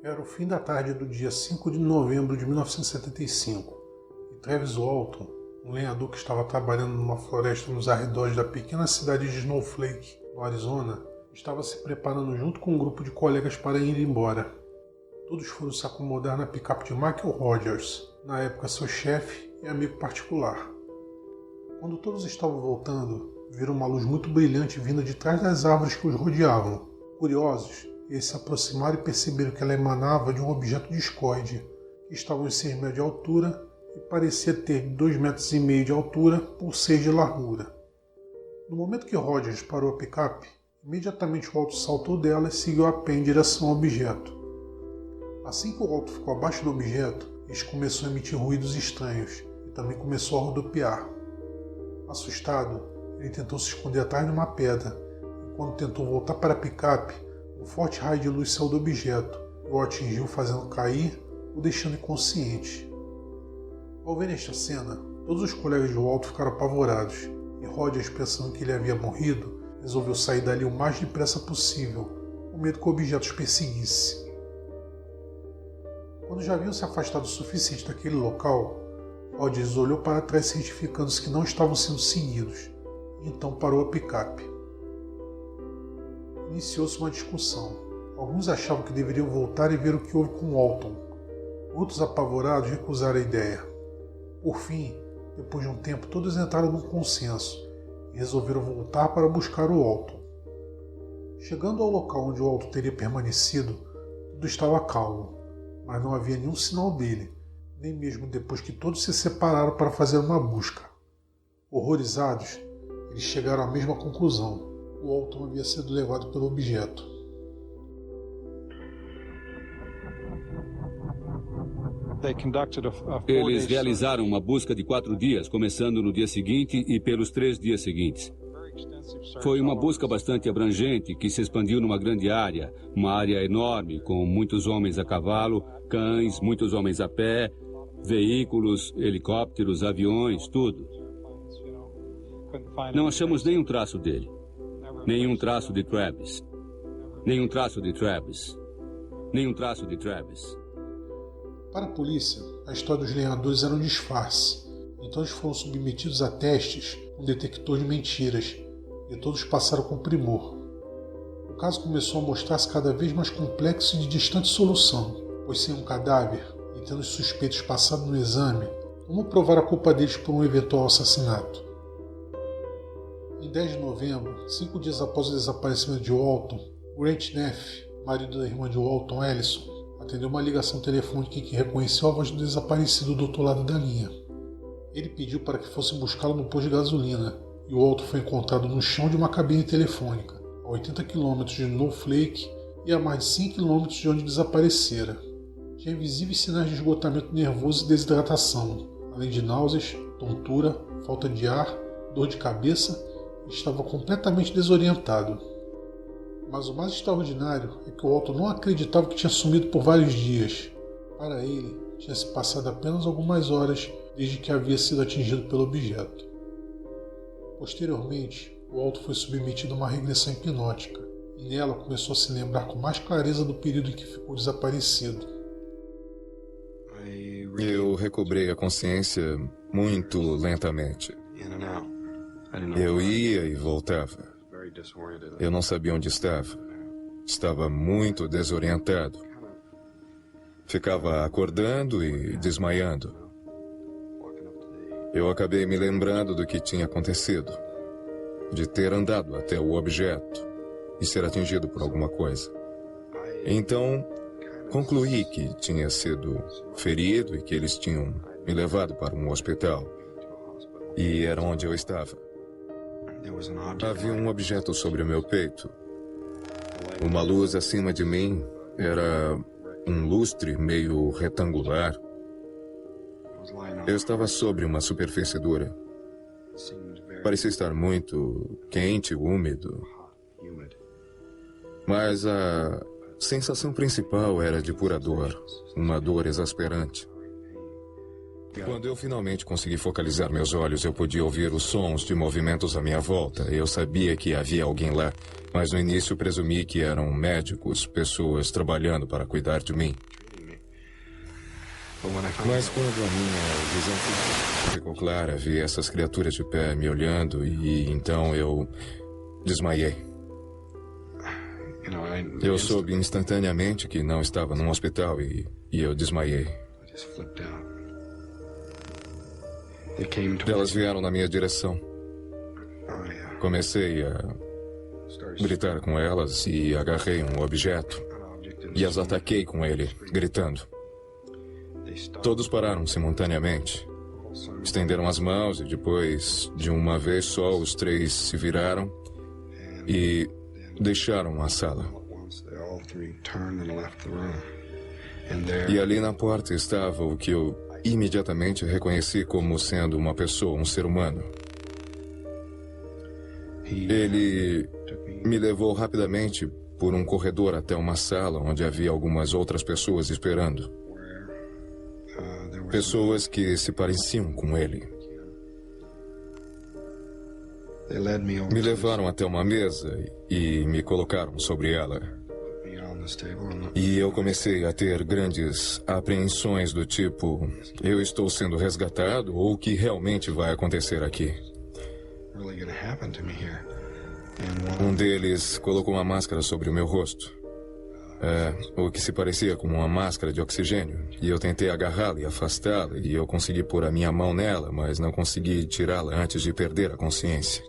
Era o fim da tarde do dia 5 de novembro de 1975 e Travis Walton, um lenhador que estava trabalhando numa floresta nos arredores da pequena cidade de Snowflake, no Arizona, estava se preparando junto com um grupo de colegas para ir embora. Todos foram se acomodar na picape de Michael Rogers, na época seu chefe e amigo particular. Quando todos estavam voltando, viram uma luz muito brilhante vinda de trás das árvores que os rodeavam. Curiosos, eles se aproximaram e perceberam que ela emanava de um objeto discoide, que estava em 6 metros de altura e parecia ter 2,5 metros de altura por 6 de largura. No momento que Rogers parou a picape, imediatamente o Walton saltou dela e seguiu a pé em direção ao objeto. Assim que o Walton ficou abaixo do objeto, ele começou a emitir ruídos estranhos e também começou a rodopiar. Assustado, ele tentou se esconder atrás de uma pedra e quando tentou voltar para a picape, um forte raio de luz saiu do objeto e o atingiu, fazendo cair, o deixando inconsciente. Ao ver esta cena, todos os colegas de Walton ficaram apavorados e Rogers, pensando que ele havia morrido, resolveu sair dali o mais depressa possível, com medo que o objeto os perseguisse. Quando já haviam se afastado o suficiente daquele local, Rogers olhou para trás certificando-se que não estavam sendo seguidos, e então parou a picape. Iniciou-se uma discussão. Alguns achavam que deveriam voltar e ver o que houve com Walton. Outros, apavorados, recusaram a ideia. Por fim, depois de um tempo, todos entraram num consenso e resolveram voltar para buscar o Walton. Chegando ao local onde o Walton teria permanecido, tudo estava calmo, mas não havia nenhum sinal dele, nem mesmo depois que todos se separaram para fazer uma busca. Horrorizados, eles chegaram à mesma conclusão. O Walton havia sido levado pelo objeto. Eles realizaram uma busca de 4 dias, começando no dia seguinte e pelos 3 dias seguintes. Foi uma busca bastante abrangente, que se expandiu numa grande área, uma área enorme, com muitos homens a cavalo, cães, muitos homens a pé, veículos, helicópteros, aviões, tudo. Não achamos nenhum traço dele. Nenhum traço de Travis. Nenhum traço de Travis. Nenhum traço de Travis. Para a polícia, a história dos lenhadores era um disfarce, então eles foram submetidos a testes com detector de mentiras, e todos passaram com primor. O caso começou a mostrar-se cada vez mais complexo e de distante solução, pois sem um cadáver, e tendo os suspeitos passado no exame, como provar a culpa deles por um eventual assassinato? Em 10 de novembro, 5 dias após o desaparecimento de Walton, Grant Neff, marido da irmã de Walton, Ellison, atendeu uma ligação telefônica em que reconheceu a voz do desaparecido do outro lado da linha. Ele pediu para que fossem buscá-lo no posto de gasolina, e o Walton foi encontrado no chão de uma cabine telefônica, a 80 km de Snowflake e a mais de 100 km de onde desaparecera. Tinha visíveis sinais de esgotamento nervoso e desidratação, além de náuseas, tontura, falta de ar, dor de cabeça e estava completamente desorientado. Mas o mais extraordinário é que o Walton não acreditava que tinha sumido por vários dias. Para ele, tinha se passado apenas algumas horas desde que havia sido atingido pelo objeto. Posteriormente, o Walton foi submetido a uma regressão hipnótica, e nela começou a se lembrar com mais clareza do período em que ficou desaparecido. Eu recobrei a consciência muito lentamente. Eu ia e voltava. Eu não sabia onde estava. Estava muito desorientado. Ficava acordando e desmaiando. Eu acabei me lembrando do que tinha acontecido, de ter andado até o objeto e ser atingido por alguma coisa. Então, concluí que tinha sido ferido e que eles tinham me levado para um hospital. E era onde eu estava. Havia um objeto sobre o meu peito. Uma luz acima de mim. Era um lustre meio retangular. Eu estava sobre uma superfície dura. Parecia estar muito quente, úmido. Mas a sensação principal era de pura dor. Uma dor exasperante. Quando eu finalmente consegui focalizar meus olhos, eu podia ouvir os sons de movimentos à minha volta. Eu sabia que havia alguém lá Mas no início presumi que eram médicos, pessoas trabalhando para cuidar de mim. Mas quando a minha visão ficou clara, vi essas criaturas de pé me olhando e então eu desmaiei. Eu soube instantaneamente que não estava num hospital e eu desmaiei. Elas vieram na minha direção. Comecei a gritar com elas e agarrei um objeto e as ataquei com ele, gritando. Todos pararam simultaneamente. Estenderam as mãos e depois, de uma vez só, os três se viraram e deixaram a sala. E ali na porta estava o que eu imediatamente reconheci como sendo uma pessoa, um ser humano. Ele me levou rapidamente por um corredor até uma sala onde havia algumas outras pessoas esperando. Pessoas que se pareciam com ele. Me levaram até uma mesa e me colocaram sobre ela. E eu comecei a ter grandes apreensões do tipo, eu estou sendo resgatado ou o que realmente vai acontecer aqui? Um deles colocou uma máscara sobre o meu rosto. O que se parecia com uma máscara de oxigênio. E eu tentei agarrá-la e afastá-la, e eu consegui pôr a minha mão nela, mas não consegui tirá-la antes de perder a consciência.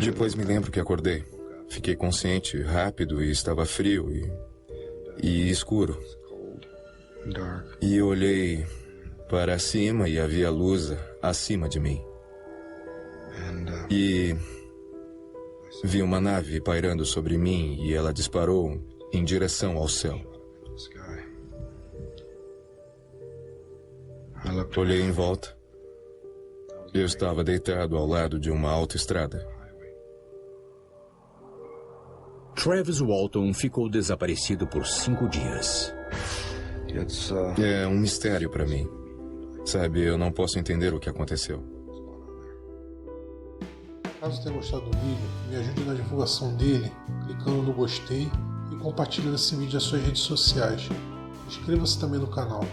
Depois me lembro que acordei. Fiquei consciente rápido e estava frio e escuro. E olhei para cima e havia luz acima de mim. E vi uma nave pairando sobre mim e ela disparou em direção ao céu. Olhei em volta. Eu estava deitado ao lado de uma autoestrada. Travis Walton ficou desaparecido por 5 dias. É um mistério para mim. Sabe, eu não posso entender o que aconteceu. Caso tenha gostado do vídeo, me ajude na divulgação dele, clicando no gostei e compartilhando esse vídeo nas suas redes sociais. Inscreva-se também no canal.